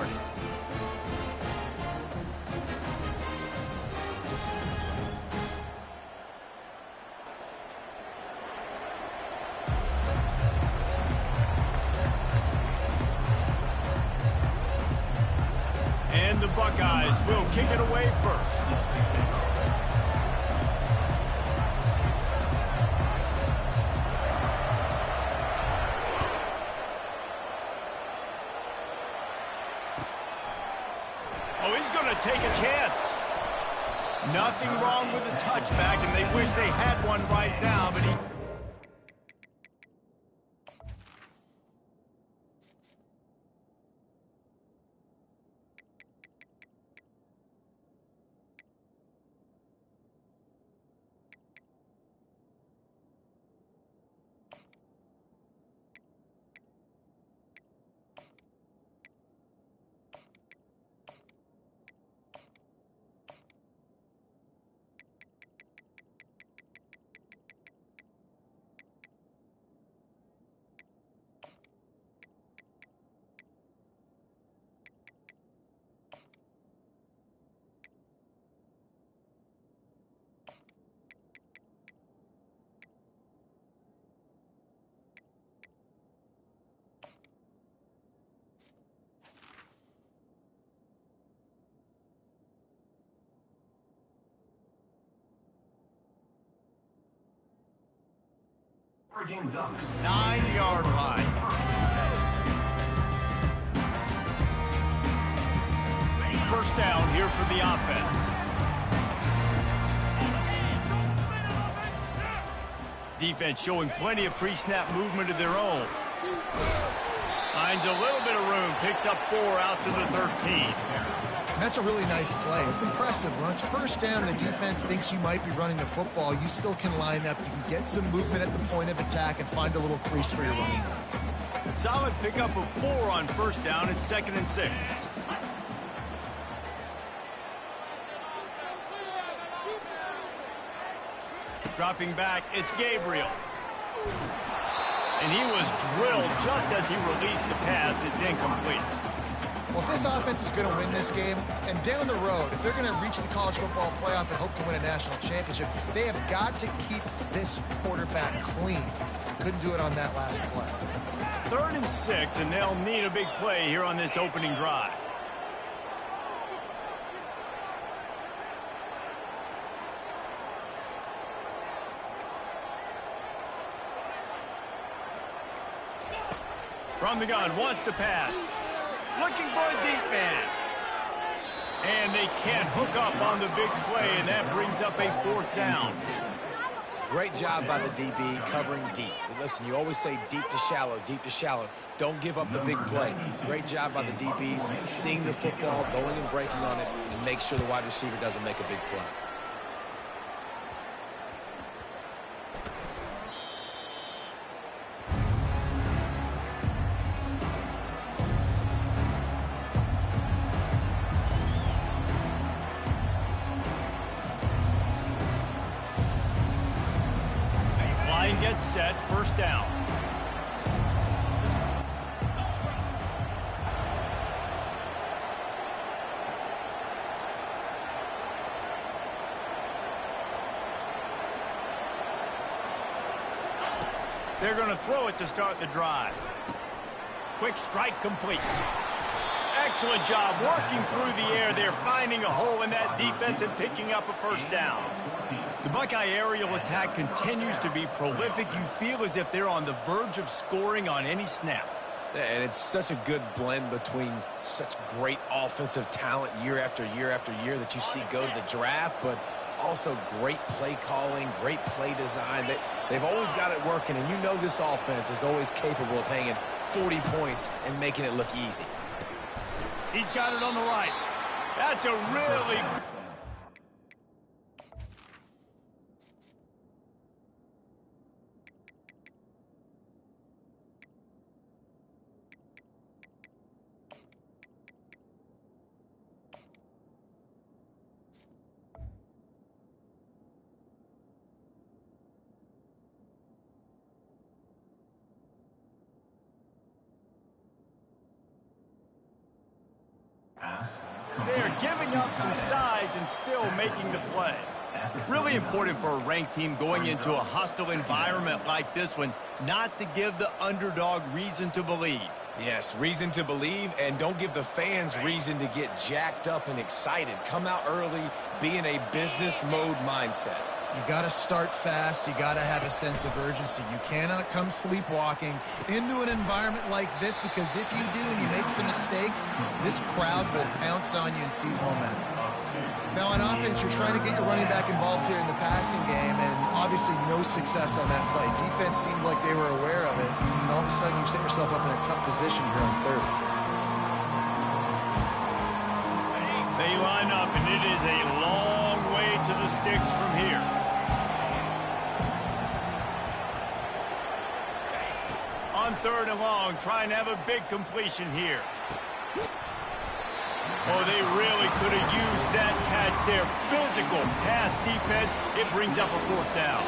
started. And the Buckeyes will kick it away first. Oh, he's going to take a chance. Nothing wrong with the touchback, and they wish they had one right now, but he... Game's up. 9-yard line. First down here for the offense. Defense showing plenty of pre-snap movement of their own. Finds a little bit of room, picks up 4 out to the 13. That's a really nice play. It's impressive. When it's first down, the defense thinks you might be running the football. You still can line up. You can get some movement at the point of attack and find a little crease for your running back. Solid pickup of 4 on first down. It's 2nd and 6. Dropping back, it's Gabriel. And he was drilled just as he released the pass. It's incomplete. Well, if this offense is going to win this game, and down the road, if they're going to reach the college football playoff and hope to win a national championship, they have got to keep this quarterback clean. Couldn't do it on that last play. 3rd and 6, and they'll need a big play here on this opening drive. From the gun, wants to pass. Looking for a deep man. And they can't hook up on the big play, and that brings up a 4th down. Great job by the DB covering deep. Listen, you always say deep to shallow, deep to shallow. Don't give up the big play. Great job by the DBs, seeing the football, going and breaking on it, and make sure the wide receiver doesn't make a big play. Gets set, first down. They're going to throw it to start the drive. Quick strike complete. Excellent job working through the air. They're finding a hole in that defense and picking up a first down. The Buckeye aerial attack continues to be prolific. You feel as if they're on the verge of scoring on any snap. And it's such a good blend between such great offensive talent year after year after year that you see go to the draft, but also great play calling, great play design. They've always got it working, and you know this offense is always capable of hanging 40 points and making it look easy. He's got it on the right. That's a really good... They are giving up some size and still making the play. Really important for a ranked team going into a hostile environment like this one, not to give the underdog reason to believe. Yes, reason to believe, and don't give the fans reason to get jacked up and excited. Come out early, be in a business mode mindset. You got to start fast. You got to have a sense of urgency. You cannot come sleepwalking into an environment like this, because if you do and you make some mistakes, this crowd will pounce on you and seize momentum. Now, on offense, you're trying to get your running back involved here in the passing game, and obviously no success on that play. Defense seemed like they were aware of it, and all of a sudden you set yourself up in a tough position here on third. They line up, and it is a long way to the sticks from here. On third and long, trying to have a big completion here. Oh, they really could have used that catch there. Physical pass defense. It brings up a fourth down.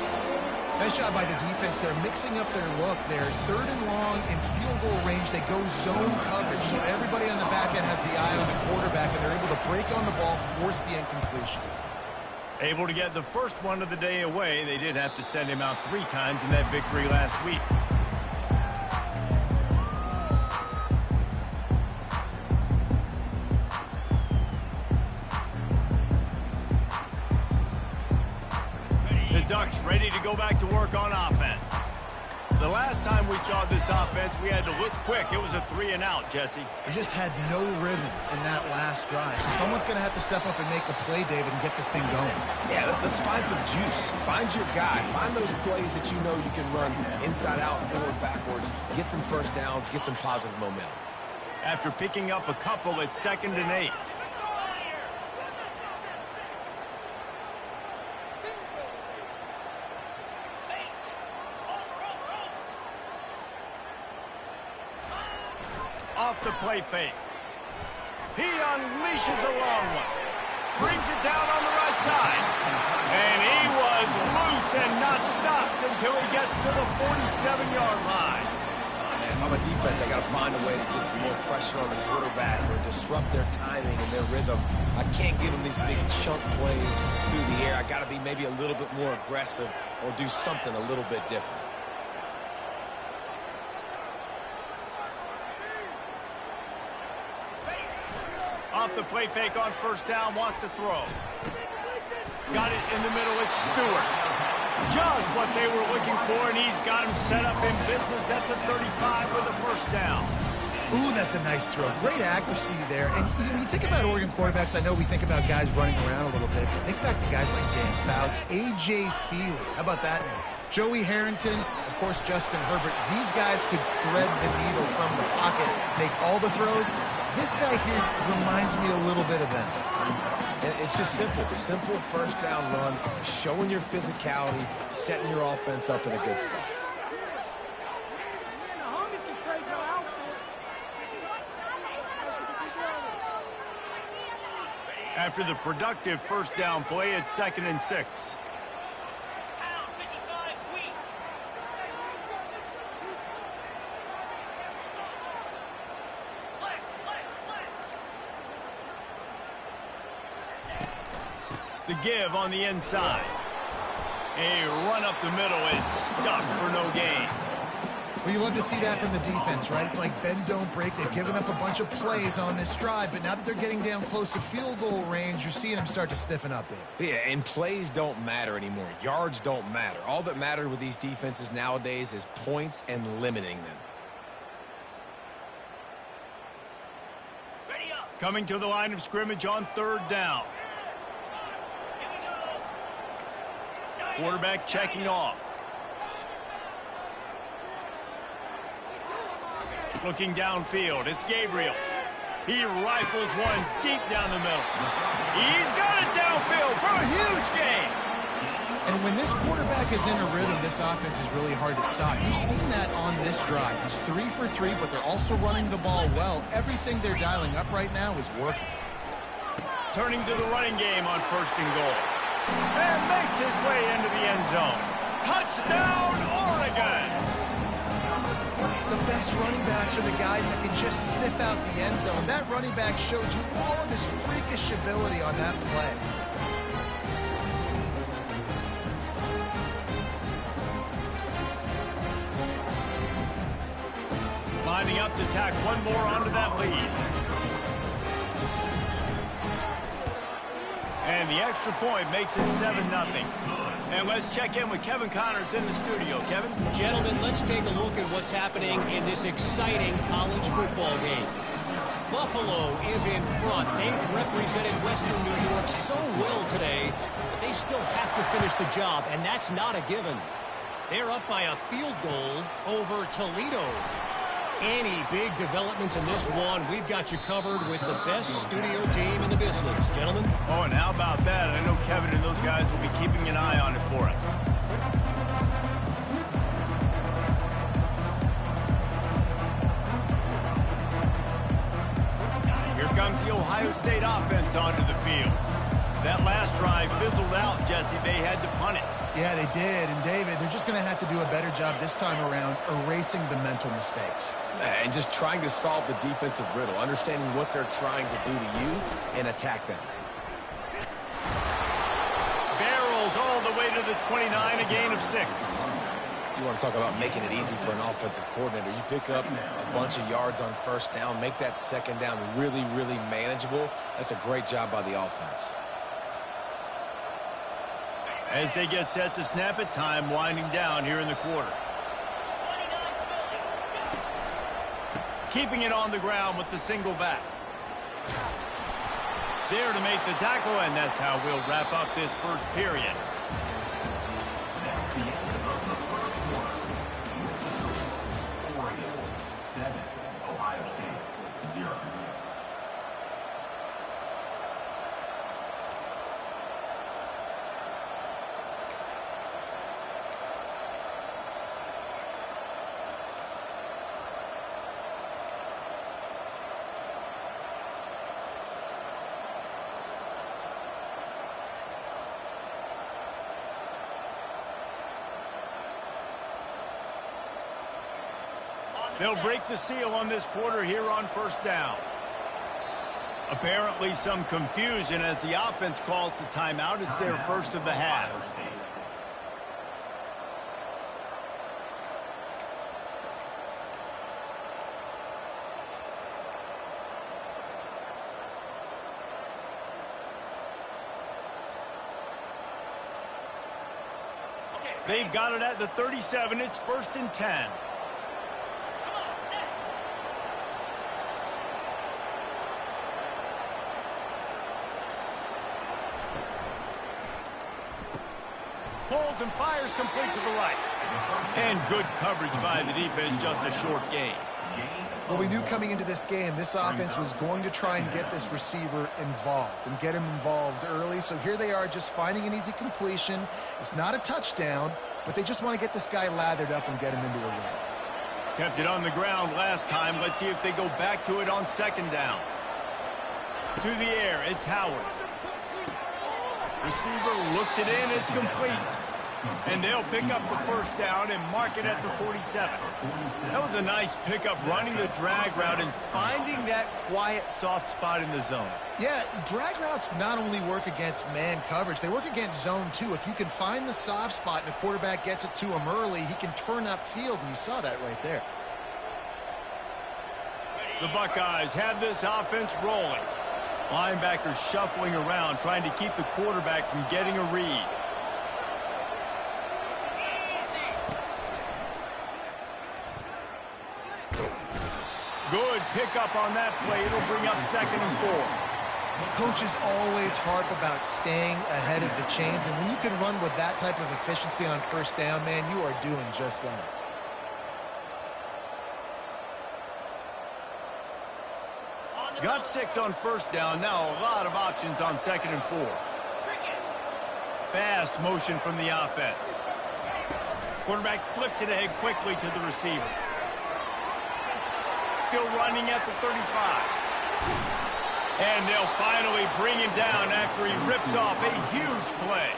Nice job by the defense. They're mixing up their look. They're third and long in field goal range. They go zone coverage. So everybody on the back end has the eye on the quarterback, and they're able to break on the ball, force the incompletion. Able to get the first one of the day away. They did have to send him out 3 times in that victory last week. Ducks ready to go back to work on offense. The last time we saw this offense, we had to look quick. It was a 3-and-out, Jesse. We just had no rhythm in that last drive. So someone's going to have to step up and make a play, David, and get this thing going. Yeah, let's find some juice. Find your guy. Find those plays that you know you can run inside out, forward, backwards. Get some first downs. Get some positive momentum. After picking up a couple, it's 2nd and 8. Off the play fake. He unleashes a long one. Brings it down on the right side. And he was loose and not stopped until he gets to the 47-yard line. Man, if I'm a defense, I got to find a way to get some more pressure on the quarterback or disrupt their timing and their rhythm. I can't give them these big chunk plays through the air. I got to be maybe a little bit more aggressive or do something a little bit different. Off the play fake on first down, wants to throw. Got it in the middle, it's Stewart. Just what they were looking for, and he's got him set up in business at the 35 with a first down. Ooh, that's a nice throw. Great accuracy there. And when you think about Oregon quarterbacks, I know we think about guys running around a little bit, but think back to guys like Dan Fouts, A.J. Feely. How about that name? Joey Harrington, of course, Justin Herbert. These guys could thread the needle from the pocket, make all the throws. This guy here reminds me a little bit of them. And it's just simple. Simple first down run, showing your physicality, setting your offense up in a good spot. After the productive first down play, it's 2nd and 6. The give on the inside. A run up the middle is stuck for no gain. Well, you love to see that from the defense, right? It's like bend, don't break. They've given up a bunch of plays on this drive, but now that they're getting down close to field goal range, you're seeing them start to stiffen up there. Yeah, and plays don't matter anymore. Yards don't matter. All that matters with these defenses nowadays is points and limiting them. Coming to the line of scrimmage on third down. Quarterback checking off. Looking downfield, it's Gabriel. He rifles one deep down the middle. He's got it downfield for a huge gain. And when this quarterback is in a rhythm, this offense is really hard to stop. You've seen that on this drive. He's 3 for 3, but they're also running the ball well. Everything they're dialing up right now is working. Turning to the running game on 1st and goal. And makes his way into the end zone. Touchdown, Oregon! The best running backs are the guys that can just sniff out the end zone. That running back showed you all of his freakish ability on that play. Lining up to tack one more onto that lead. And the extra point makes it 7-0. And let's check in with Kevin Connors in the studio. Kevin? Gentlemen, let's take a look at what's happening in this exciting college football game. Buffalo is in front. They've represented Western New York so well today, but they still have to finish the job, and that's not a given. They're up by a field goal over Toledo. Any big developments in this one, we've got you covered with the best studio team in the business. Gentlemen? Oh, and how about that? I know Kevin and those guys will be keeping an eye on it for us. Here comes the Ohio State offense onto the field. That last drive fizzled out, Jesse. They had to punt it. Yeah, they did. And, David, they're just going to have to do a better job this time around erasing the mental mistakes. And just trying to solve the defensive riddle, understanding what they're trying to do to you and attack them. Barrels all the way to the 29, a gain of 6. You want to talk about making it easy for an offensive coordinator. You pick up a bunch of yards on first down, make that second down really, really manageable. That's a great job by the offense. As they get set to snap it, time winding down here in the quarter. Keeping it on the ground with the single back. There to make the tackle, and that's how we'll wrap up this first period. That's the end of the first quarter. Oregon 7, Ohio State 0. They'll break the seal on this quarter here on first down. Apparently some confusion as the offense calls the timeout. It's their first of the half. They've got it at the 37. It's 1st and 10. Holds and fires complete to the right. And good coverage by the defense, just a short gain. Well, we knew coming into this game, this offense was going to try and get this receiver involved and get him involved early. So here they are just finding an easy completion. It's not a touchdown, but they just want to get this guy lathered up and get him into a run. Kept it on the ground last time. Let's see if they go back to it on second down. To the air, it's Howard. Receiver looks it in, it's complete. And they'll pick up the first down and mark it at the 47. That was a nice pickup, running the drag route and finding that quiet, soft spot in the zone. Yeah, drag routes not only work against man coverage, they work against zone too. If you can find the soft spot and the quarterback gets it to him early, he can turn upfield, and you saw that right there. The Buckeyes have this offense rolling. Linebackers shuffling around, trying to keep the quarterback from getting a read. Good pickup on that play. It'll bring up 2nd and 4. Coaches always harp about staying ahead of the chains, and when you can run with that type of efficiency on first down, man, you are doing just that. Got 6 on first down. Now a lot of options on 2nd and 4. Fast motion from the offense. Quarterback flips it ahead quickly to the receiver. Still running at the 35. And they'll finally bring him down after he rips off a huge play.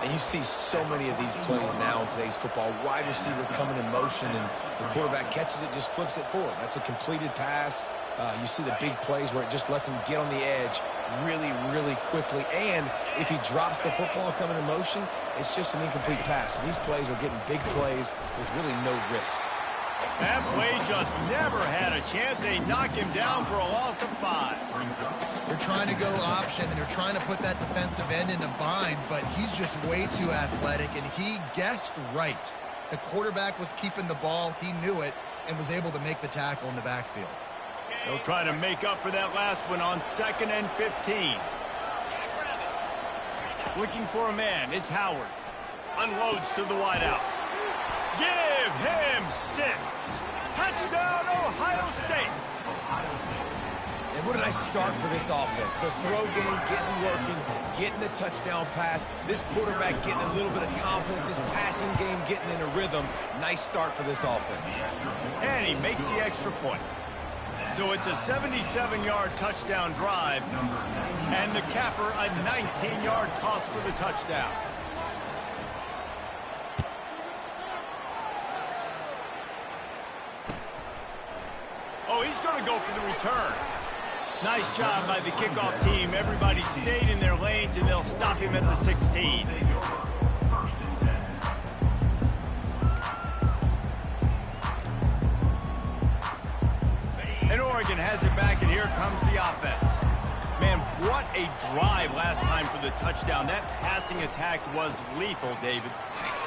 And you see so many of these plays now in today's football. Wide receiver coming in motion, and the quarterback catches it, just flips it forward. That's a completed pass. You see the big plays where it just lets him get on the edge really, really quickly. And if he drops the football coming in motion, it's just an incomplete pass. So these plays are getting big plays with really no risk. That play just never had a chance. They knock him down for a loss of 5. They're trying to go option, and they're trying to put that defensive end in a bind, but he's just way too athletic, and he guessed right. The quarterback was keeping the ball. He knew it and was able to make the tackle in the backfield. They'll try to make up for that last one on 2nd and 15. Looking for a man. It's Howard. Unloads to the wideout. Give him 6. Touchdown, Ohio State. And what a nice start for this offense. The throw game getting working, getting the touchdown pass. This quarterback getting a little bit of confidence. This passing game getting in a rhythm. Nice start for this offense. And he makes the extra point. So it's a 77-yard touchdown drive. And the capper, a 19-yard toss for the touchdown. Oh, he's going to go for the return. Nice job by the kickoff team. Everybody stayed in their lanes, and they'll stop him at the 16. And Oregon has it back, and here comes the offense. Man, what a drive last time for the touchdown. That passing attack was lethal, David.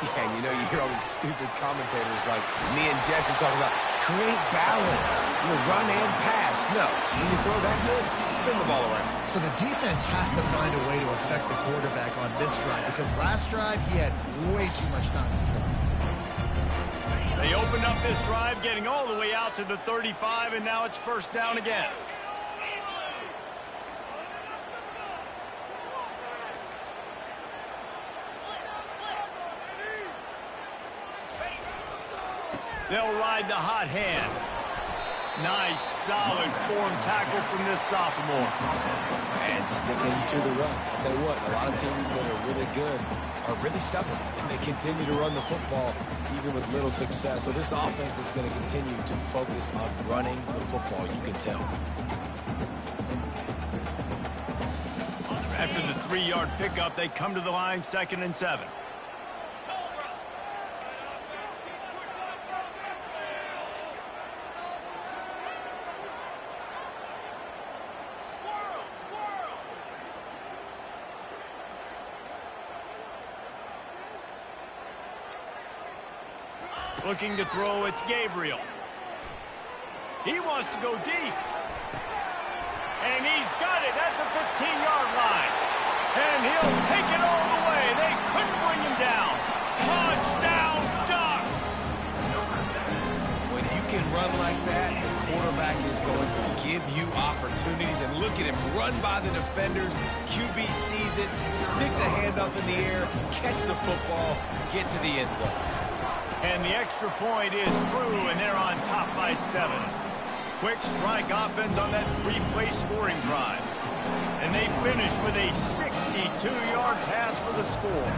Yeah, and you know, you hear all these stupid commentators like me and Jesse talking about create balance, run and pass. No, when you throw that good, spin the ball around. So the defense has to find a way to affect the quarterback on this drive, because last drive he had way too much time to throw. They opened up this drive, getting all the way out to the 35, and now it's first down again. They'll ride the hot hand. Nice, solid form tackle from this sophomore. And sticking to the run. I'll tell you what, a lot of teams that are really good are really stubborn, and they continue to run the football even with little success. So this offense is going to continue to focus on running the football, you can tell. After the 3-yard pickup, they come to the line, 2nd and 7. Looking to throw, it's Gabriel. He wants to go deep. And he's got it at the 15-yard line. And he'll take it all the way. They couldn't bring him down. Touchdown, Ducks! When you can run like that, the quarterback is going to give you opportunities. And look at him run by the defenders. QB sees it, stick the hand up in the air, catch the football, get to the end zone. And the extra point is true, and they're on top by 7. Quick strike offense on that 3-play scoring drive. And they finish with a 62-yard pass for the score.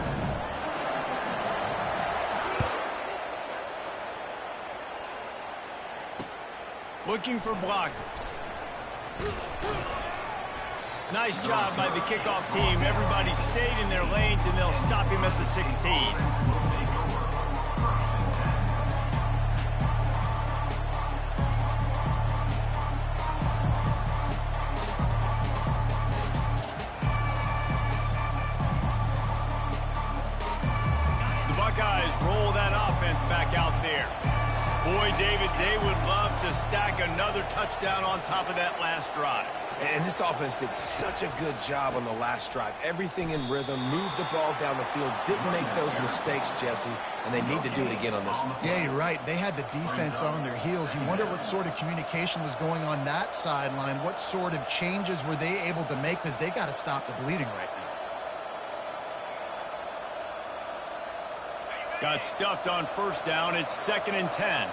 Looking for blockers. Nice job by the kickoff team. Everybody stayed in their lanes, and they'll stop him at the 16. Roll that offense back out there. Boy, David, they would love to stack another touchdown on top of that last drive. And this offense did such a good job on the last drive. Everything in rhythm, moved the ball down the field, didn't make those mistakes, Jesse, and they need to do it again on this one. Yeah, you're right. They had the defense on their heels. You wonder what sort of communication was going on that sideline. What sort of changes were they able to make, because they got to stop the bleeding right now. Got stuffed on first down. It's 2nd and 10.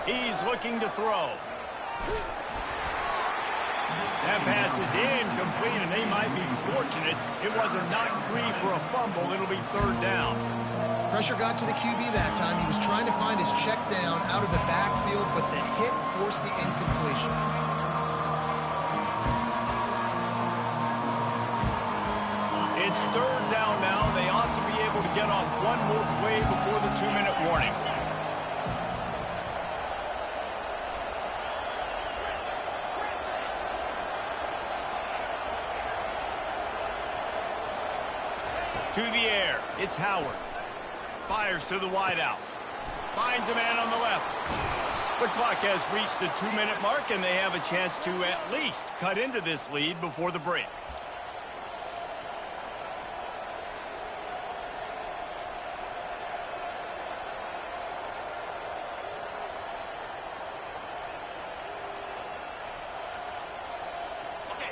He's looking to throw. That pass is incomplete, and they might be fortunate it wasn't knocked free for a fumble. It'll be third down. Pressure got to the QB that time. He was trying to find his check down out of the backfield, but the hit forced the incompletion. It's third down now. They ought to be able to get off one more play before the 2-minute warning. To the air, it's Howard. Fires to the wideout. Finds a man on the left. The clock has reached the 2-minute mark, and they have a chance to at least cut into this lead before the break.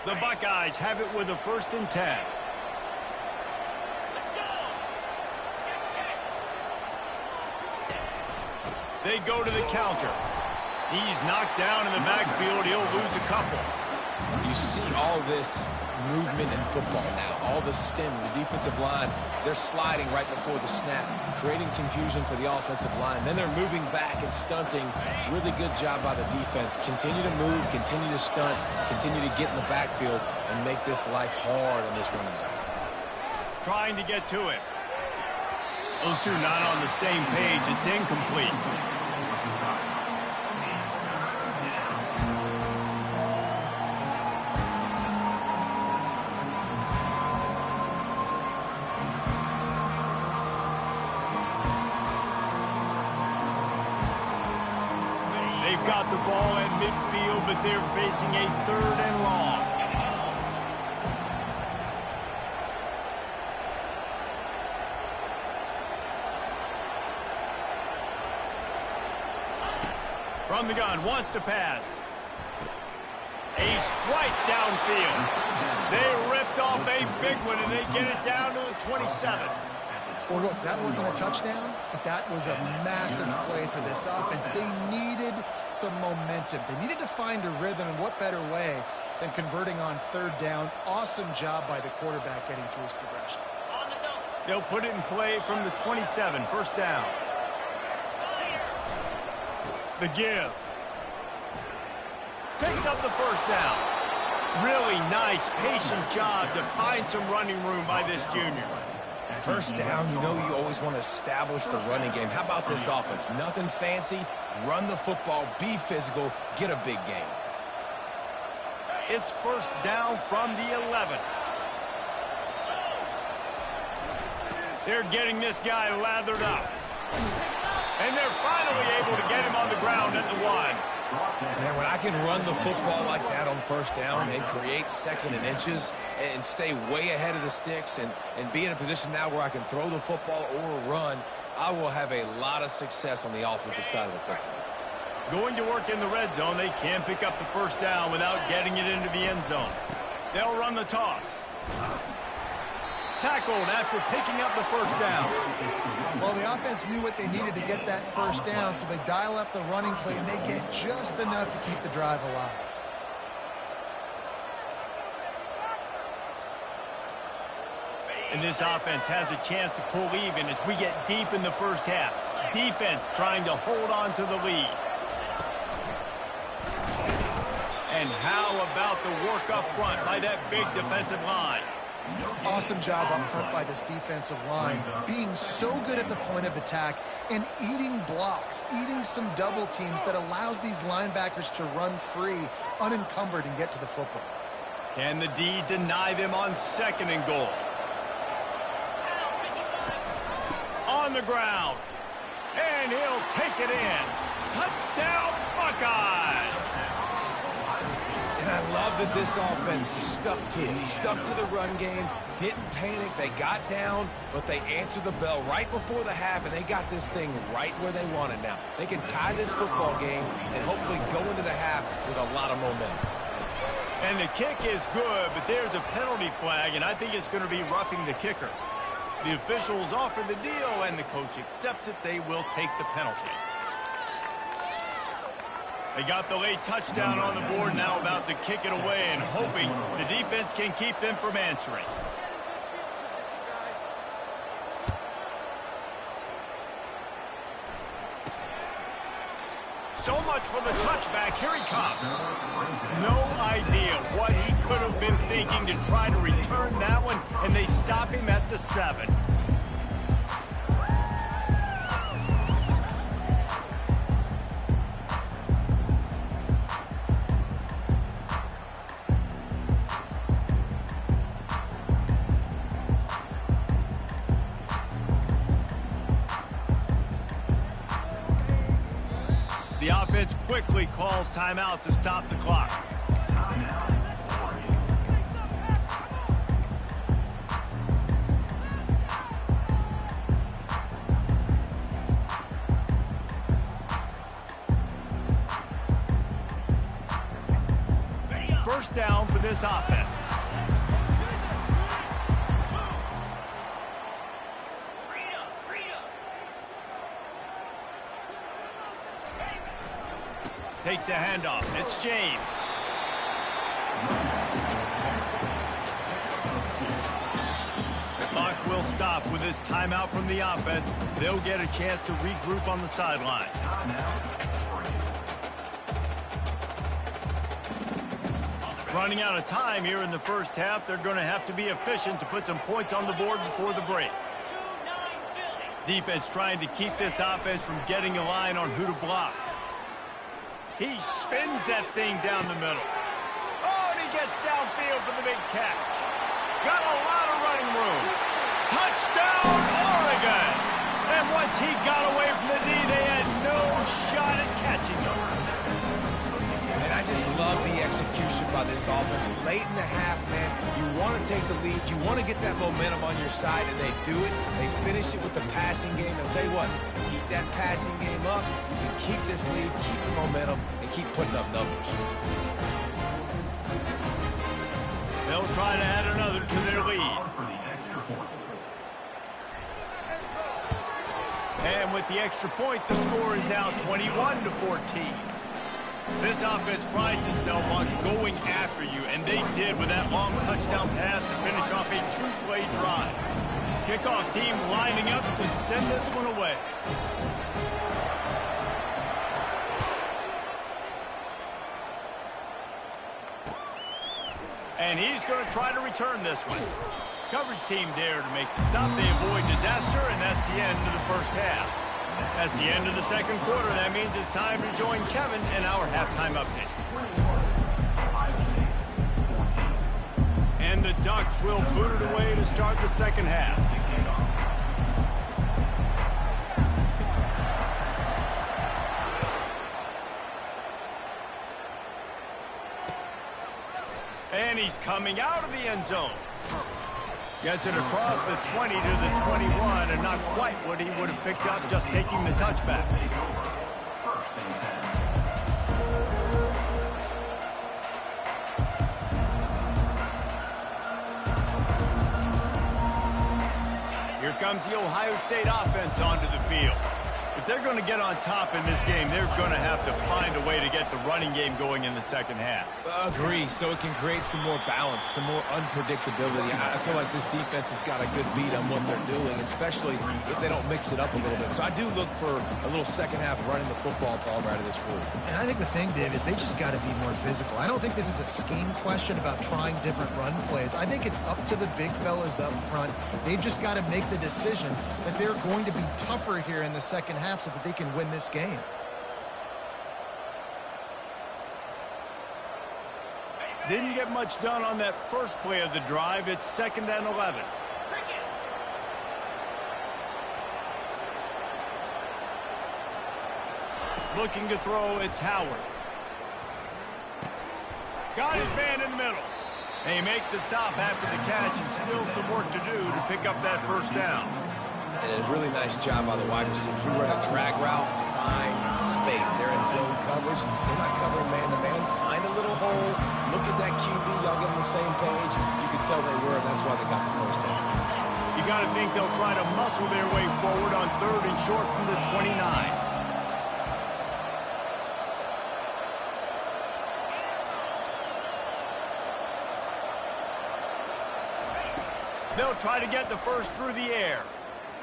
The Buckeyes have it with a 1st and 10. They go to the counter. He's knocked down in the backfield. He'll lose a couple. You see all this movement in football now. All the stem, the defensive line, they're sliding right before the snap, creating confusion for the offensive line. Then they're moving back and stunting. Really good job by the defense. Continue to move, continue to stunt, continue to get in the backfield and make this life hard on this running back. Trying to get to it. Those two not on the same page. It's incomplete. They've got the ball at midfield, but they're facing a 3rd and long. From the gun, wants to pass. A strike downfield. They ripped off a big one, and they get it down to the 27. Well, look, that wasn't a touchdown, but that was a massive play for this offense. They needed some momentum. They needed to find a rhythm, and what better way than converting on 3rd down. Awesome job by the quarterback getting through his progression. They'll put it in play from the 27, 1st down. The give. Picks up the 1st down. Really nice, patient job to find some running room by this junior. 1st down, you know you always want to establish the running game. How about this offense? Nothing fancy. Run the football, be physical, get a big gain. It's 1st down from the 11. They're getting this guy lathered up. And they're finally able to get him on the ground at the 1. Man, when I can run the football like that on 1st down and create 2nd and inches and stay way ahead of the sticks and be in a position now where I can throw the football or run, I will have a lot of success on the offensive side of the football. Going to work in the red zone, they can't pick up the 1st down without getting it into the end zone. They'll run the toss. Tackled after picking up the 1st down. Well, the offense knew what they needed to get that 1st down, so they dial up the running play, and they get just enough to keep the drive alive. And this offense has a chance to pull even as we get deep in the 1st half. Defense trying to hold on to the lead. And how about the work up front by that big defensive line? Awesome job up front by this defensive line, being so good at the point of attack and eating blocks, eating some double teams that allows these linebackers to run free, unencumbered, and get to the football. Can the D deny them on 2nd and goal? On the ground, and he'll take it in. Touchdown, Buckeyes! And I love that this offense stuck to it, stuck to the run game, didn't panic. They got down, but they answered the bell right before the half, and they got this thing right where they want it now. They can tie this football game and hopefully go into the half with a lot of momentum. And the kick is good, but there's a penalty flag, and I think it's going to be roughing the kicker. The officials offer the deal, and the coach accepts it. They will take the penalty. They got the late touchdown on the board, now about to kick it away and hoping the defense can keep them from answering. So much for the touchback. Here he comes. No idea what he could have been thinking to try to return that one, and they stop him at the 7. The offense quickly calls timeout to stop the clock. First down for this offense. Takes a handoff. It's James. Clock will stop with this timeout from the offense. They'll get a chance to regroup on the sideline. Running out of time here in the first half. They're going to have to be efficient to put some points on the board before the break. Defense trying to keep this offense from getting a line on who to block. He spins that thing down the middle. Oh, and he gets downfield for the big catch. Got a lot of running room. Touchdown, Oregon! And once he got away from the D, they had no shot at catching him. And I just love the execution by this offense. Late in the half, man, you want to take the lead. You want to get that momentum on your side, and they do it. They finish it with the passing game. I'll tell you what, keep that passing game up. You keep this lead, keep the momentum, and keep putting up numbers. They'll try to add another to their lead. And with the extra point, the score is now 21-14. This offense prides itself on going after you, and they did with that long touchdown pass to finish off a 2-play drive. Kickoff team lining up to send this one away. And he's going to try to return this one. Coverage team there to make the stop. They avoid disaster, and that's the end of the first half. That's the end of the second quarter. That means it's time to join Kevin in our halftime update. And the Ducks will boot it away to start the second half. And he's coming out of the end zone. Gets it across the 20 to the 21, and not quite what he would have picked up just taking the touchback. Here comes the Ohio State offense onto the field. If they're going to get on top in this game, they're going to have to find a way to get the running game going in the second half. Agree, so it can create some more balance, some more unpredictability. I feel like this defense has got a good beat on what they're doing, especially if they don't mix it up a little bit. So I do look for a little second half running the football ball right of this group. And I think the thing, Dave, is they just got to be more physical. I don't think this is a scheme question about trying different run plays. I think it's up to the big fellas up front. They've just got to make the decision that they're going to be tougher here in the second half so that they can win this game. Didn't get much done on that first play of the drive. It's 2nd and 11. Looking to throw, it's Howard. Got his man in the middle. They make the stop after the catch, and still some work to do to pick up that first down. And a really nice job by the wide receiver. You run a drag route, find space. They're in zone coverage. They're not covering man-to-man. Find a little hole. Look at that QB. Y'all get on the same page. You can tell they were, and that's why they got the first down. You got to think they'll try to muscle their way forward on 3rd and short from the 29. They'll try to get the first through the air.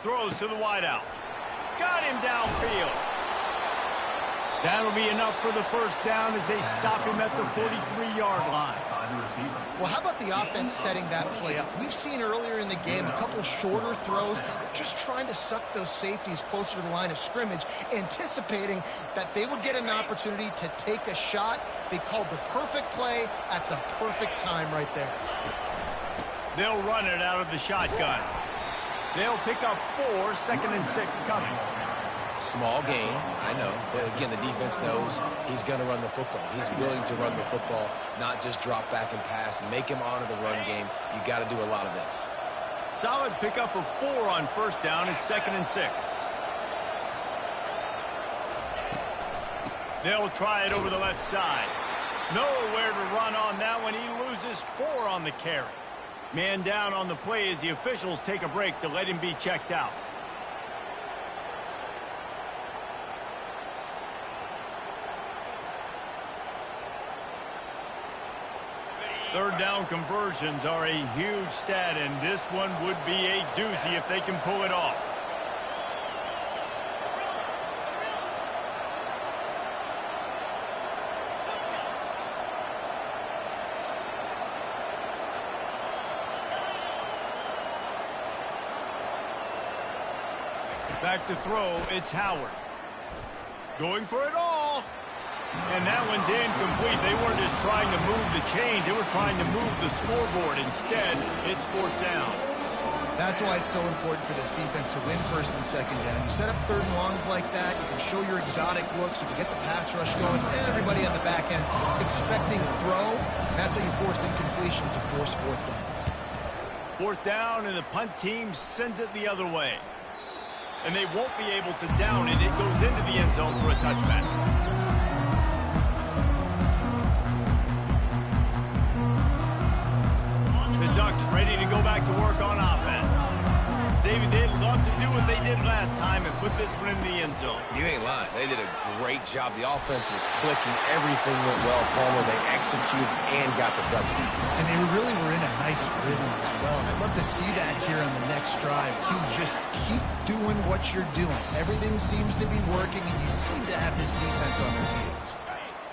Throws to the wideout. Got him downfield. That'll be enough for the first down as they stop him at the 43-yard line. Well, how about the offense setting that play up? We've seen earlier in the game a couple shorter throws, just trying to suck those safeties closer to the line of scrimmage, anticipating that they would get an opportunity to take a shot. They called the perfect play at the perfect time right there. They'll run it out of the shotgun. They'll pick up 4, 2nd and 6 coming. Small gain, I know, but again, the defense knows he's going to run the football. He's willing to run the football, not just drop back and pass, make him honor the run game. You got to do a lot of this. Solid pickup of 4 on first down. It's 2nd and 6. They'll try it over the left side. Nowhere to run on that one. He loses 4 on the carry. Man down on the play as the officials take a break to let him be checked out. Third down conversions are a huge stat, and this one would be a doozy if they can pull it off. Back to throw, it's Howard. Going for it all. And that one's incomplete. They weren't just trying to move the chains. They were trying to move the scoreboard. Instead, it's 4th down. That's why it's so important for this defense to win 1st and 2nd down. You set up 3rd and longs like that. You can show your exotic looks. You can get the pass rush going. Everybody on the back end expecting throw. That's how you force incompletions or force 4th downs. 4th down, and the punt team sends it the other way. And they won't be able to down it. It goes into the end zone for a touchback. The Ducks ready to go back to work on offense. David, they'd love to do what they did last time and put this one in the end zone. You ain't lying. They did a great job. The offense was clicking. Everything went well, Palmer. They executed and got the touchdown. And they really were in a nice rhythm as well. And I'd love to see that here on the next drive, too. Just keep doing what you're doing. Everything seems to be working, and you seem to have this defense on their heels.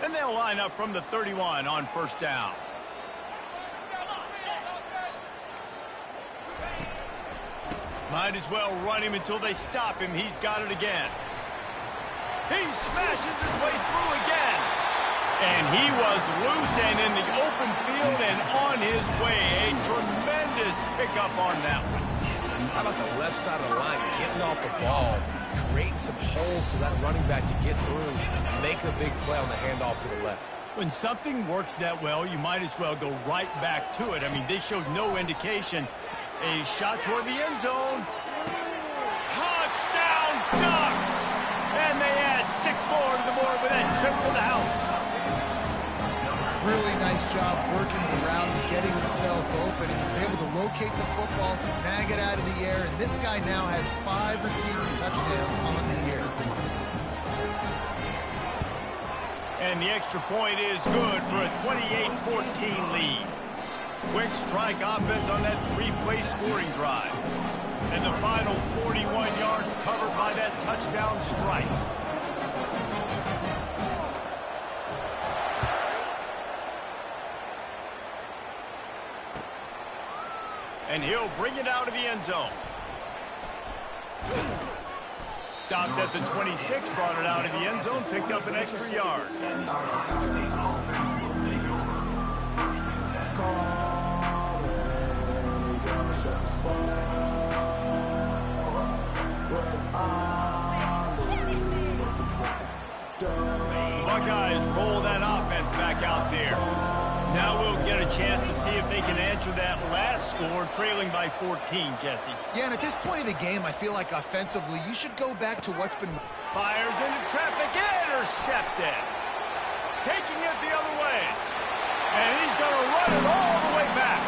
And they'll line up from the 31 on first down. Might as well run him until they stop him. He's got it again. He smashes his way through again. And he was loose and in the open field and on his way. A tremendous pickup on that one. How about the left side of the line, getting off the ball, creating some holes so that running back to get through, make a big play on the handoff to the left. When something works that well, you might as well go right back to it. I mean, this shows no indication. A shot toward the end zone. Touchdown, Ducks! And they add 6 more to the board with that trip to the house. Really nice job working the route and getting himself open. He was able to locate the football, snag it out of the air, and this guy now has 5 receiving touchdowns on the year. And the extra point is good for a 28-14 lead. Quick strike offense on that 3-play scoring drive. And the final 41 yards covered by that touchdown strike. And he'll bring it out of the end zone. Stopped at the 26, brought it out of the end zone, picked up an extra yard. The Buckeyes roll that offense back out there. Now we'll get a chance to see if they can answer that last score, trailing by 14, Jesse. Yeah, and at this point of the game, I feel like offensively, you should go back to what's been... Fires into traffic, intercepted. Taking it the other way. And he's going to run it all the way back.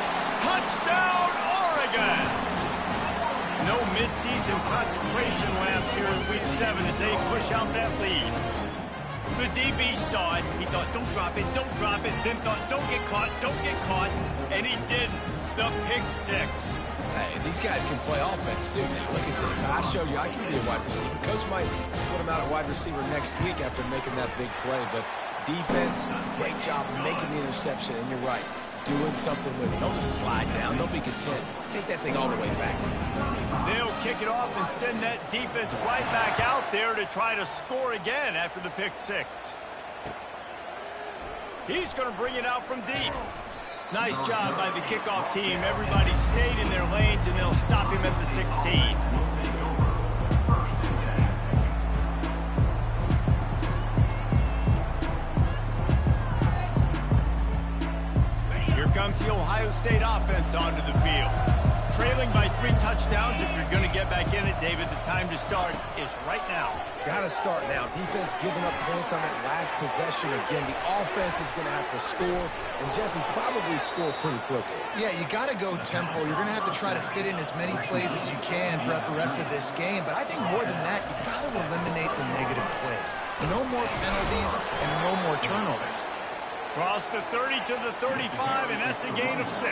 Touchdown, Oregon! No midseason concentration laps here in Week 7 as they push out that lead. The DB saw it. He thought, don't drop it, don't drop it. Then thought, don't get caught, don't get caught. And he didn't. The pick 6. Hey, these guys can play offense, too. Now, look at this. I showed you I can be a wide receiver. Coach might split him out at wide receiver next week after making that big play. But defense, great job making the interception. And you're right, doing something with it. Don't just slide down. Don't be content. Take that thing all the way back. They'll kick it off and send that defense right back out there to try to score again after the pick six. He's going to bring it out from deep. Nice job by the kickoff team. Everybody stayed in their lanes, and they'll stop him at the 16. Here comes the Ohio State offense onto the field. Trailing by 3 touchdowns. If you're going to get back in it, David, the time to start is right now. Got to start now. Defense giving up points on that last possession. Again, the offense is going to have to score, and Jesse probably score pretty quickly. Yeah, you got to go tempo. You're going to have to try to fit in as many plays as you can throughout the rest of this game. But I think more than that, you got to eliminate the negative plays. No more penalties and no more turnovers. Cross the 30 to the 35, and that's a gain of 6.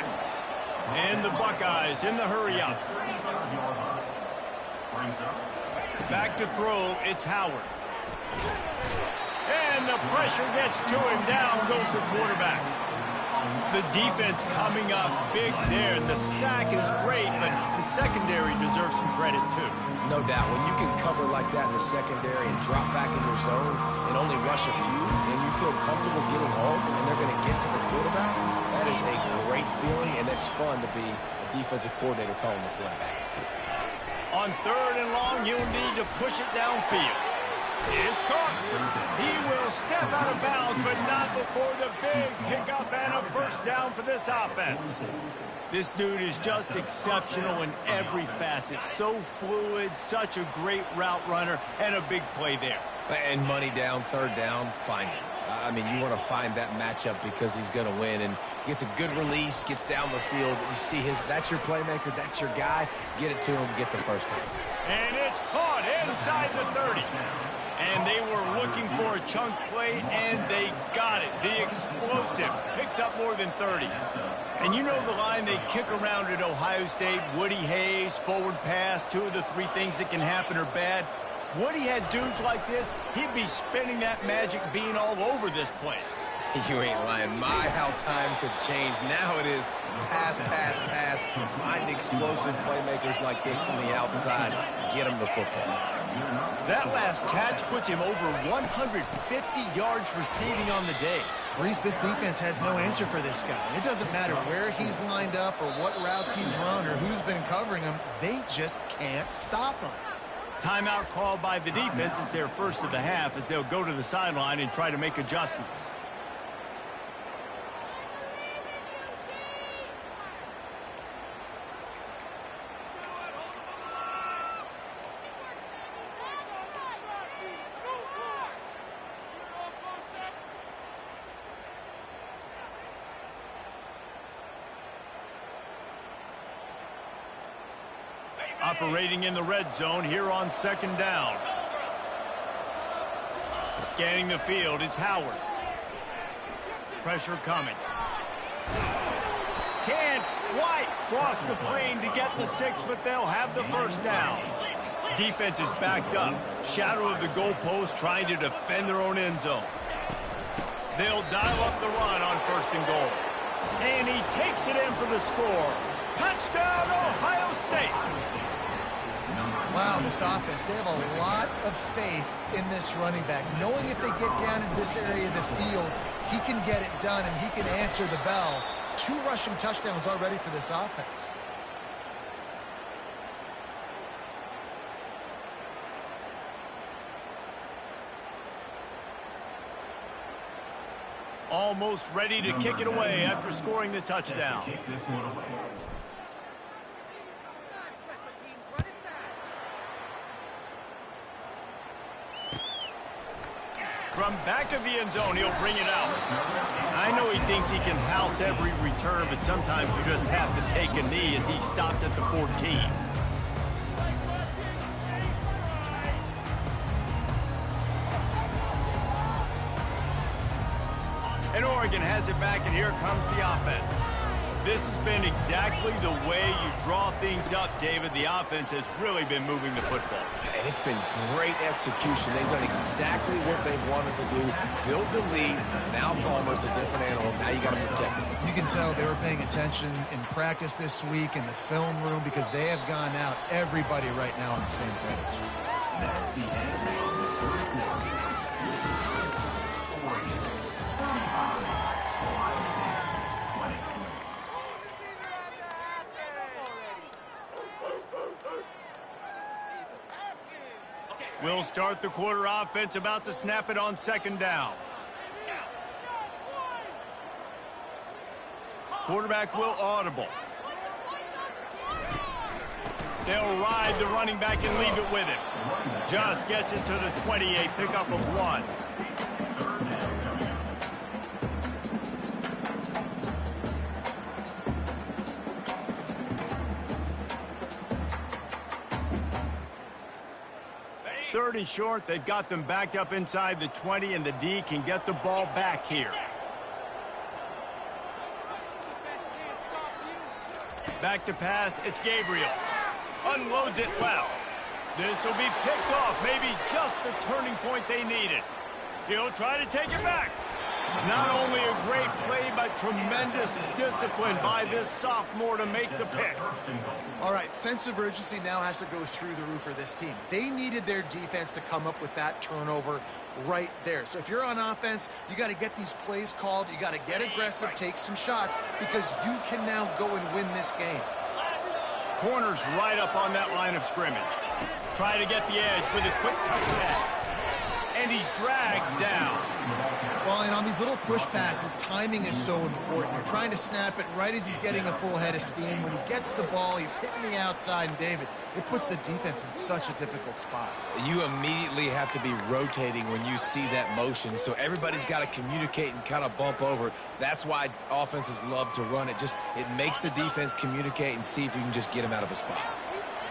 And the Buckeyes in the hurry-up. Back to throw, it's Howard. And the pressure gets to him. Down goes the quarterback. The defense coming up big there. The sack is great, but the secondary deserves some credit, too. No doubt. When you can cover like that in the secondary and drop back in your zone and only rush a few, and you feel comfortable getting home, and they're going to get to the quarterback, that is a great feeling, and it's fun to be a defensive coordinator calling the plays. On 3rd and long, you'll need to push it downfield. It's caught. He will step out of bounds, but not before the big pickup and a first down for this offense. This dude is just exceptional in every facet. So fluid, such a great route runner, and a big play there. And money down, 3rd down, find him. I mean, you want to find that matchup because he's going to win, and gets a good release, gets down the field. You see that's your playmaker, that's your guy. Get it to him, get the first down. And it's caught inside the 30. And they were looking for a chunk play, and they got it. The explosive picks up more than 30. And you know the line they kick around at Ohio State, Woody Hayes, forward pass, 2 of the 3 things that can happen are bad. Woody had dudes like this, he'd be spinning that magic bean all over this place. You ain't lying. My, how times have changed. Now it is pass, pass, pass. Find explosive playmakers like this on the outside. Get them the football. That last catch puts him over 150 yards receiving on the day. Reese, this defense has no answer for this guy. It doesn't matter where he's lined up or what routes he's run or who's been covering him. They just can't stop him. Timeout called by the defense. It's their first of the half as they'll go to the sideline and try to make adjustments. Operating in the red zone here on 2nd down. Scanning the field, it's Howard. Pressure coming. Can't quite cross the plane to get the 6, but they'll have the first down. Defense is backed up. Shadow of the goalpost trying to defend their own end zone. They'll dial up the run on 1st and goal. And he takes it in for the score. Touchdown, Ohio State. Wow, this offense, they have a lot of faith in this running back. Knowing if they get down in this area of the field, he can get it done and he can answer the bell. 2 rushing touchdowns already for this offense. Almost ready to kick it away after scoring the touchdown. From back of the end zone, he'll bring it out. I know he thinks he can house every return, but sometimes you just have to take a knee as he stopped at the 14. And Oregon has it back, and here comes the offense. This has been exactly the way you draw things up, David. The offense has really been moving the football. And it's been great execution. They've done exactly what they've wanted to do. Build the lead. Now Palmer's a different animal. Now you got to protect him. You can tell they were paying attention in practice this week in the film room because they have gone out, everybody right now on the same page. That's the end of the third quarter. Oregon, 35. Ohio State, 20. We'll start the quarter offense, about to snap it on second down. Quarterback will audible. They'll ride the running back and leave it with him. Just gets it to the 28, pickup of 1. Third and short, they've got them backed up inside the 20, and the D can get the ball back here. Back to pass, it's Gabriel. Unloads it left. This will be picked off, maybe just the turning point they needed. He'll try to take it back. Not only a great play, but tremendous discipline by this sophomore to make the pick. All right, sense of urgency now has to go through the roof for this team. They needed their defense to come up with that turnover right there. So if you're on offense, you got to get these plays called. You got to get aggressive, take some shots, because you can now go and win this game. Corner's right up on that line of scrimmage. Try to get the edge with a quick touch pass. And he's dragged down. Well, and on these little push passes, timing is so important. You're trying to snap it right as he's getting a full head of steam. When he gets the ball, he's hitting the outside, and David, it puts the defense in such a difficult spot. You immediately have to be rotating when you see that motion, so everybody's got to communicate and kind of bump over. That's why offenses love to run it. It makes the defense communicate and see if you can just get him out of a spot.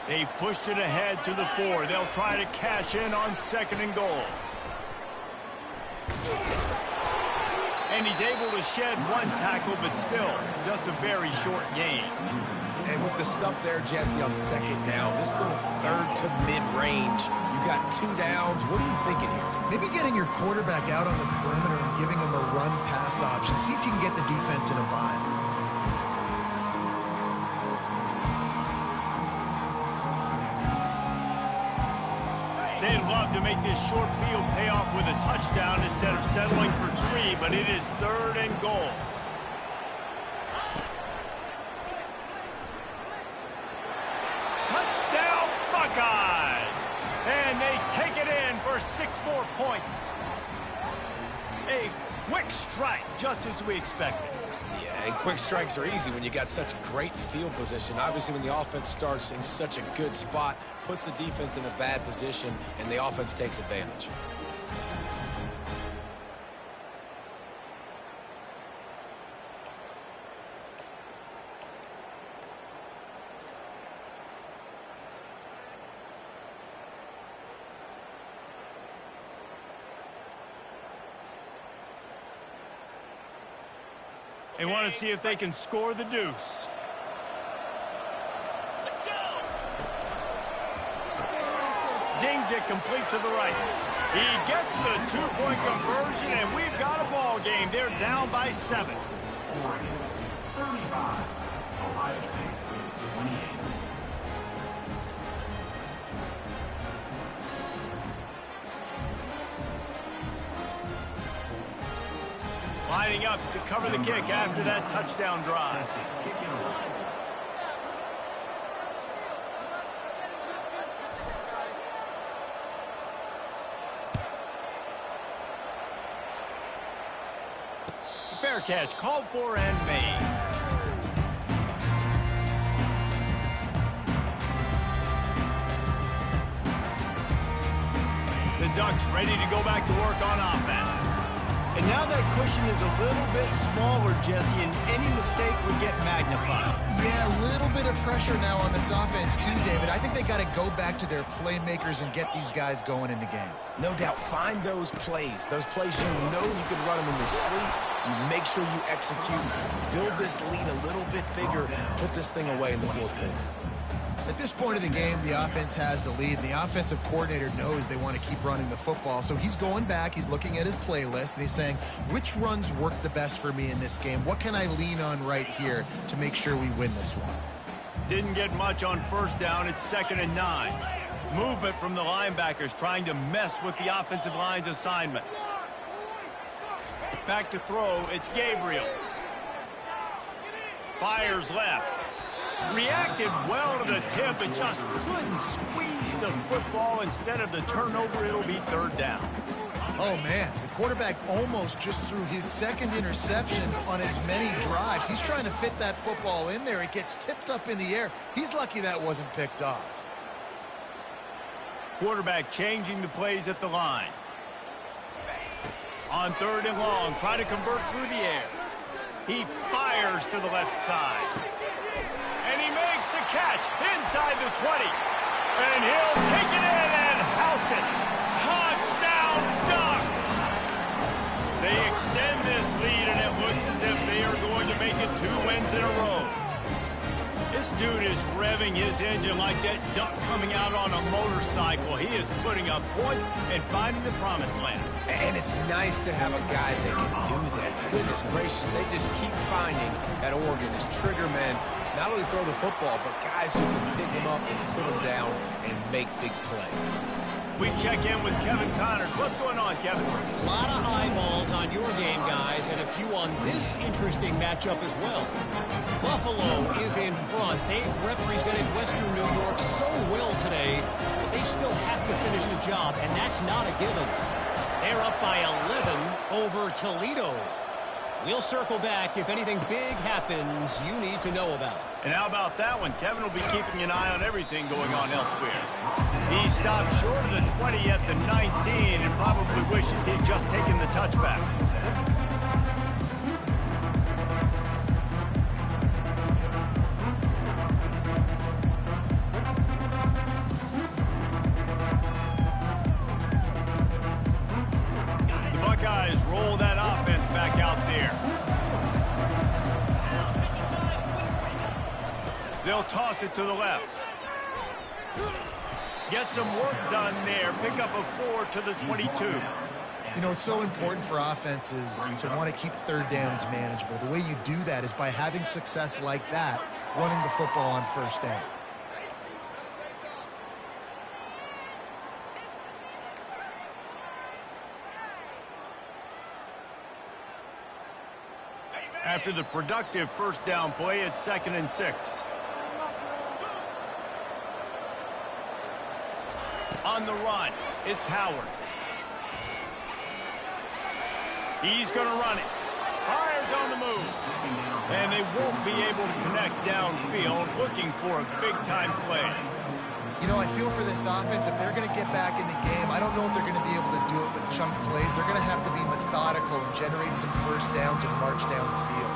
They've pushed it ahead to the 4. They'll try to cash in on second and goal. And he's able to shed one tackle, but still just a very short gain. And with the stuff there, Jesse, on second down, this little third to mid-range, you got 2 downs. What are you thinking here? Maybe getting your quarterback out on the perimeter and giving him a run-pass option. See if you can get the defense in a bind. They'd love to make this short field pay off with a touchdown instead of settling for 3, but it is third and goal. Touchdown, Buckeyes! And they take it in for 6 more points. A quick strike, just as we expected. Yeah, and quick strikes are easy when you got such great field position. Obviously, when the offense starts in such a good spot, puts the defense in a bad position, and the offense takes advantage. They want to see if they can score the deuce. Zings it complete to the right. He gets the 2-point conversion, and we've got a ball game. They're down by 7. Oregon, 35. Ohio State, 28. Lining up to cover the kick after that touchdown drive. Fair catch, called for and made. The Ducks ready to go back to work on offense. And now that cushion is a little bit smaller, Jesse, and any mistake would get magnified. Yeah, a little bit of pressure now on this offense too, David. I think they got to go back to their playmakers and get these guys going in the game. No doubt, find those plays you know you can run them in your sleep. You make sure you execute, build this lead a little bit bigger, put this thing away in the fourth quarter. At this point of the game, the offense has the lead, and the offensive coordinator knows they want to keep running the football. So he's going back, he's looking at his playlist, and he's saying, which runs work the best for me in this game? What can I lean on right here to make sure we win this one? Didn't get much on first down. It's 2nd and 9. Movement from the linebackers trying to mess with the offensive line's assignments. Back to throw, it's Gabriel. Fires left. Reacted well to the tip and just couldn't squeeze the football. Instead of the turnover, it'll be 3rd down. Oh, man, the quarterback almost just threw his 2nd interception on as many drives. He's trying to fit that football in there. It gets tipped up in the air. He's lucky that wasn't picked off. Quarterback changing the plays at the line. On 3rd and long, trying to convert through the air. He fires to the left side. And he makes the catch inside the 20. And he'll take it in and house it. Touchdown Ducks! They extend this lead, and it looks as if they are going to make it 2 wins in a row. This dude is revving his engine like that duck coming out on a motorcycle. He is putting up points and finding the promised land. And it's nice to have a guy that can do that. Goodness gracious, they just keep finding at Oregon as trigger men. Not only throw the football, but guys who can pick him up and put him down and make big plays. We check in with Kevin Connors. What's going on, Kevin? A lot of eyeballs on your game, guys, and a few on this interesting matchup as well. Buffalo is in front. They've represented Western New York so well today, but they still have to finish the job, and that's not a given. They're up by 11 over Toledo. We'll circle back if anything big happens you need to know about. And how about that one? Kevin will be keeping an eye on everything going on elsewhere. He stopped short of the 20 at the 19 and probably wishes he'd just taken the touchback. The Buckeyes roll that offense back out there. They'll toss it to the left. Get some work done there. Pick up a 4 to the 22. You know, it's so important for offenses to want to keep 3rd downs manageable. The way you do that is by having success like that, running the football on 1st down. After the productive 1st down play, it's 2nd and 6. On the run, it's Howard. He's going to run it. Fires on the move. And they won't be able to connect downfield, looking for a big-time play. You know, I feel for this offense, if they're going to get back in the game, I don't know if they're going to be able to do it with chunk plays. They're going to have to be methodical and generate some 1st downs and march down the field.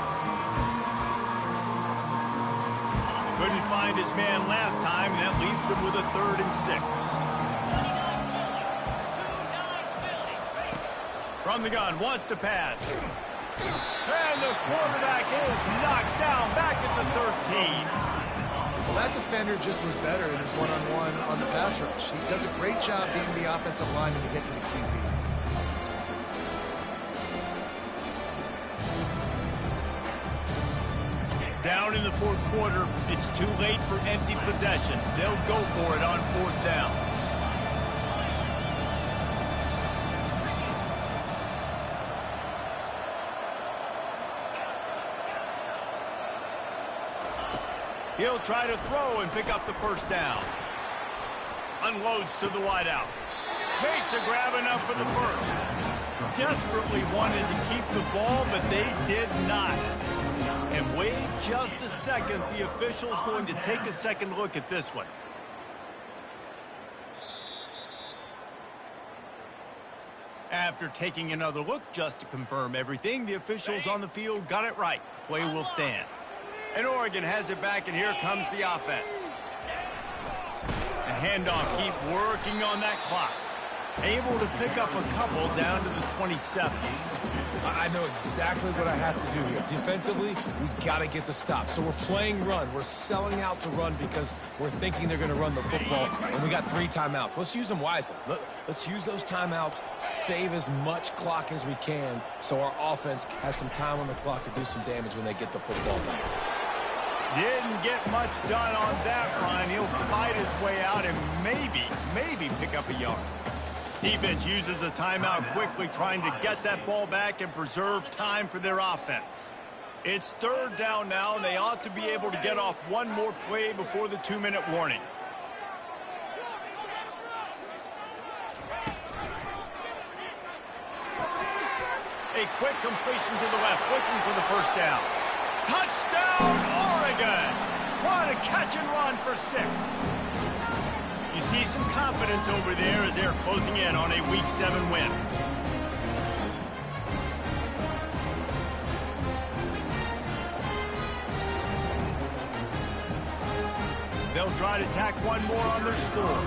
Couldn't find his man last time, and that leaves him with a 3rd and 6. From the gun, wants to pass. And the quarterback is knocked down back at the 13. Well, that defender just was better in his one-on-one on the pass rush. He does a great job being the offensive lineman to get to the QB. Down in the 4th quarter, it's too late for empty possessions. They'll go for it on 4th down. He'll try to throw and pick up the 1st down. Unloads to the wideout. Makes a grab enough for the 1st. Desperately wanted to keep the ball, but they did not. And wait just a second. The official's going to take a second look at this one. After taking another look just to confirm everything, the officials on the field got it right. The play will stand. And Oregon has it back, and here comes the offense. The handoff, keep working on that clock. Able to pick up a couple down to the 27. I know exactly what I have to do here. Defensively, we got to get the stop. So we're playing run. We're selling out to run because we're thinking they're going to run the football, and we got 3 timeouts. Let's use them wisely. Let's use those timeouts, save as much clock as we can so our offense has some time on the clock to do some damage when they get the football back. Didn't get much done on that run. He'll fight his way out and maybe pick up a yard. Defense uses a timeout quickly, trying to get that ball back and preserve time for their offense. It's 3rd down now, and they ought to be able to get off one more play before the 2-minute warning. A quick completion to the left, looking for the first down. Touchdown, Oregon! What a catch and run for 6. You see some confidence over there as they're closing in on a Week 7 win. They'll try to tack one more on their score.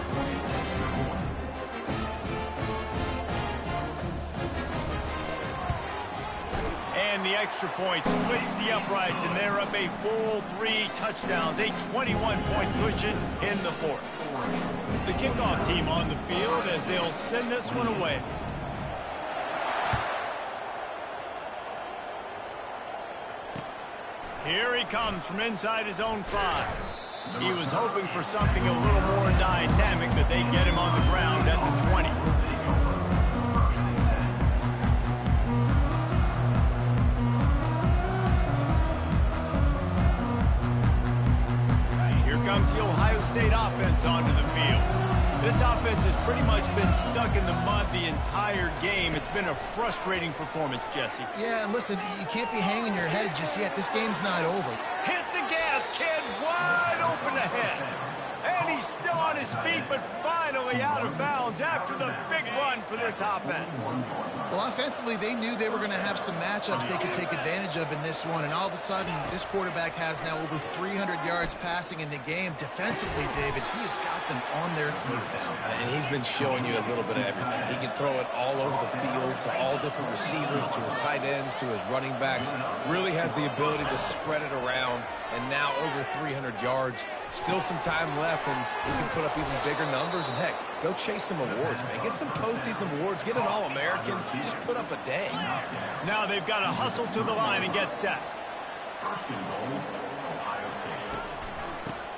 And the extra point splits the uprights, and they're up a full 3 touchdowns, a 21-point cushion in the 4th. The kickoff team on the field as they'll send this one away. Here he comes from inside his own 5. He was hoping for something a little more dynamic, but they get him on the ground at the 20. Comes the Ohio State offense onto the field. This offense has pretty much been stuck in the mud the entire game. It's been a frustrating performance, Jesse. Yeah, and listen, you can't be hanging your head just yet. This game's not over. Hit the gas, kid. Wide open ahead. And he's still on his feet, but finally out of bounds after the big run for this offense. Well, offensively, they knew they were going to have some matchups they could take advantage of in this one, and all of a sudden, this quarterback has now over 300 yards passing in the game. Defensively, David, he has got them on their heels. And he's been showing you a little bit of everything. He can throw it all over the field to all different receivers, to his tight ends, to his running backs. Really has the ability to spread it around, and now over 300 yards. Still some time left, and he can put up even bigger numbers. And, heck, go chase some awards, man. Get some postseason awards. Get an All-American. Just put up a day. Now they've got to hustle to the line and get set.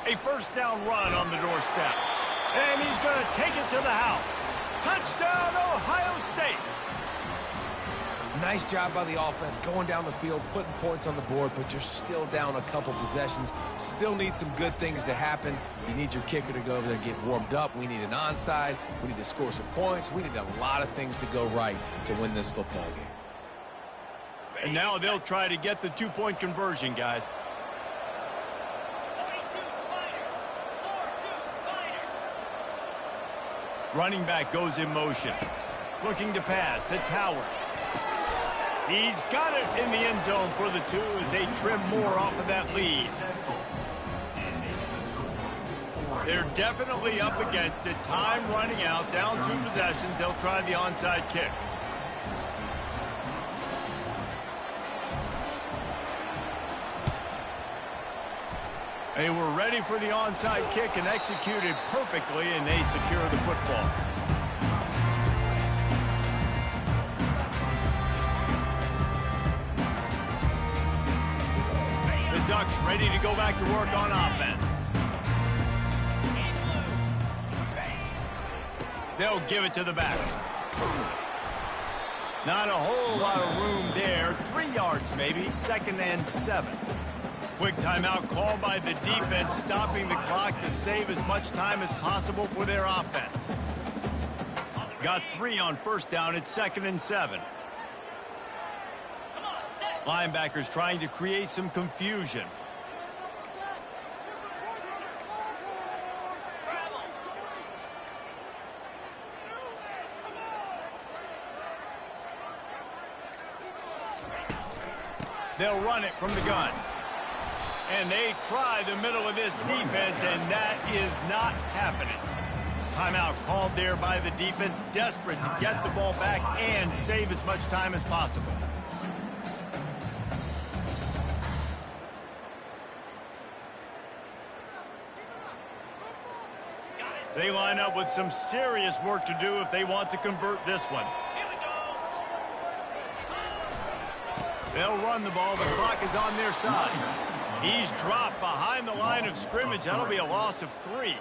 A first down run on the doorstep. And he's going to take it to the house. Touchdown, Ohio State. Nice job by the offense going down the field, putting points on the board, but you're still down a couple possessions. Still need some good things to happen. You need your kicker to go over there and get warmed up. We need an onside. We need to score some points. We need a lot of things to go right to win this football game. And now they'll try to get the 2-point conversion, guys. Running back goes in motion. Looking to pass. It's Howard. He's got it in the end zone for the 2 as they trim more off of that lead. They're definitely up against it. Time running out. Down 2 possessions. They'll try the onside kick. They were ready for the onside kick and executed perfectly, and they secure the football. The Ducks ready to go back to work on offense. They'll give it to the back. Not a whole lot of room there. 3 yards maybe. 2nd and 7. Quick timeout called by the defense, stopping the clock to save as much time as possible for their offense. Got 3 on first down. It's 2nd and 7. Linebackers trying to create some confusion. They'll run it from the gun. And they try the middle of this defense, and that is not happening. Timeout called there by the defense, desperate to get the ball back and save as much time as possible. They line up with some serious work to do if they want to convert this one. They'll run the ball. The clock is on their side. He's dropped behind the line of scrimmage. That'll be a loss of 3.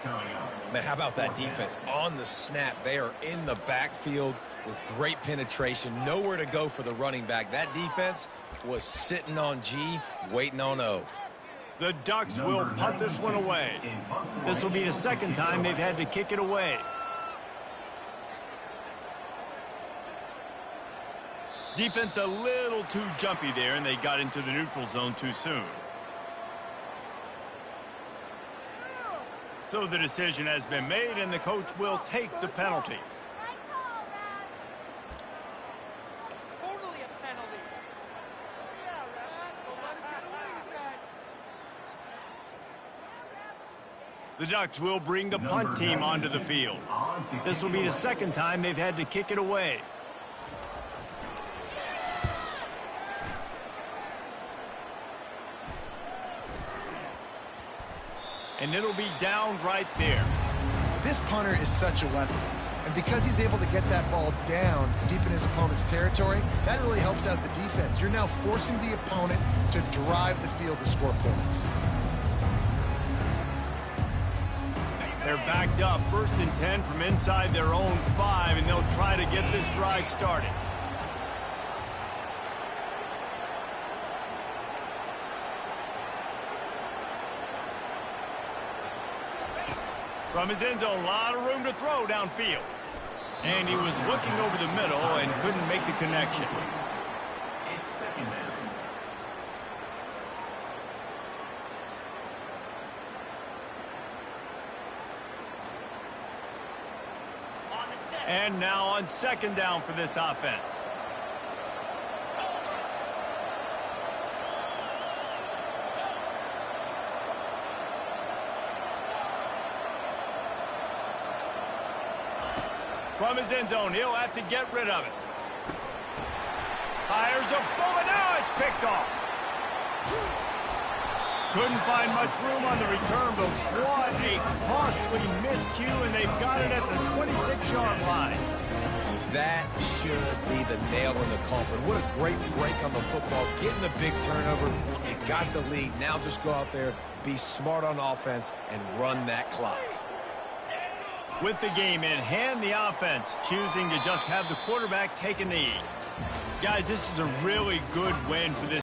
Man, how about that defense? On the snap, they are in the backfield with great penetration. Nowhere to go for the running back. That defense was sitting on G, waiting on O. The Ducks will punt this one away. This will be the second time they've had to kick it away. Defense a little too jumpy there, and they got into the neutral zone too soon. So the decision has been made, and the coach will take the penalty. Right call, Rad. It's totally a penalty. Yeah, Rad. Don't let him get away with that. The Ducks will bring the punt team onto the field. This will be the second time they've had to kick it away. And it'll be down right there. This punter is such a weapon. And because he's able to get that ball down deep in his opponent's territory, that really helps out the defense. You're now forcing the opponent to drive the field to score points. They're backed up, 1st and 10 from inside their own 5, and they'll try to get this drive started. From his end zone, a lot of room to throw downfield. And he was looking over the middle and couldn't make the connection. It's second down. And now on 2nd down for this offense. From his end zone, he'll have to get rid of it. Fires a bullet. Now it's picked off. Couldn't find much room on the return, but what a costly miscue, and they've got it at the 26-yard line. That should be the nail in the coffin. What a great break on the football. Getting the big turnover. You got the lead. Now just go out there, be smart on offense, and run that clock. With the game in hand, the offense choosing to just have the quarterback take a knee. Guys, this is a really good win for this